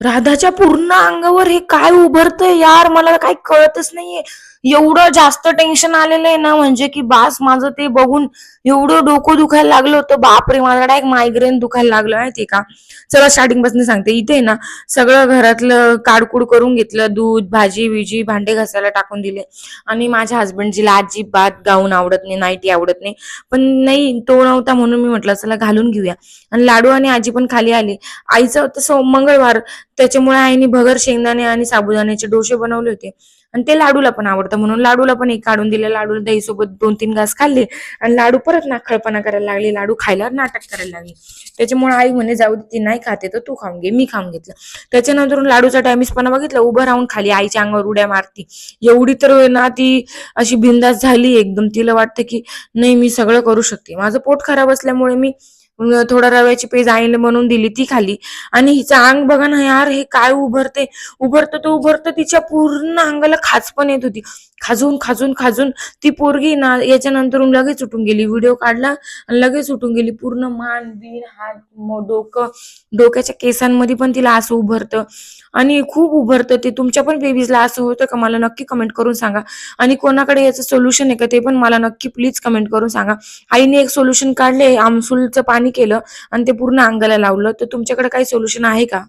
राधाच्या पूर्ण अंगावर हे काय उभरतंय यार, मला काही कळतच नाहीये. एवढं जास्त टेन्शन आलेलं आहे ना, म्हणजे की बास, माझं ते बघून एवढं डोकं दुखायला लागलं होतं. बापरे, मला डायरेक्ट मायग्रेन दुखायला लागलं माहितीये का. चला स्टार्टिंग पासून सांगते. इथे ना सगळं घरातलं काडकूड करून घेतलं, दूध भाजी विजी भांडे घासायला टाकून दिले. आणि माझ्या हसबंडजीला अजिबात गाऊन आवडत नाही, नाईटी आवडत नाही. पण नाही, तो नव्हता म्हणून मी म्हटलं चला घालून घेऊया. आणि लाडू आणि आजी पण खाली आली. आईचं तसं मंगळवार, त्याच्यामुळे आईने भगर शेंगदाणे आणि साबुदाण्याचे डोसे बनवले होते. आणि ते लाडूला पण आवडतं म्हणून लाडूला पण एक काढून दिले. लाडूला दही सोबत 2-3 घास खाल्ले. आणि लाडू परत नाखळपणा करायला लागली, लाडू खायला नाटक करायला लागली. त्याच्यामुळे आई म्हणे जाऊ दे, ती नाही खाते तर तू खाऊन घे. मी खाऊन घेतलं. त्याच्यानंतर लाडूचा टायमिसपणा बघितला, उभं राहून खाली आईच्या अंगावर उड्या मारती. एवढी तर ना ती अशी बिंदास झाली एकदम. तिला वाटतं की नाही, मी सगळं करू शकते. माझं पोट खराब असल्यामुळे मी थोडा रव्याची पेज आईने बनवून दिली, ती खाली. आणि हिचं अंग बघा ना यार, हे काय उभरते. उभरतं तर उभरतं, तिच्या पूर्ण अंगाला खाज पण येत होती. खाजून खाजून खाजून ती पोरगी ना याच्यानंतरून लगेच उठून गेली. व्हिडिओ काढला आणि लगेच उठून गेली. पूर्ण मान बिन हात डोकं, डोक्याच्या केसांमध्ये पण तिला असं उभरतं. आणि खूप उभरतं ते. तुमच्या पण बेबीजला असं होतं का, मला नक्की कमेंट करून सांगा. आणि कोणाकडे याचं सोल्युशन आहे का, ते पण मला नक्की प्लीज कमेंट करून सांगा. आईने एक सोल्युशन काढले, आमसूलचं पाणी केलं आणि ते पूर्ण अंगाला लावलं. तर तुमच्याकडे काही सोल्युशन आहे का?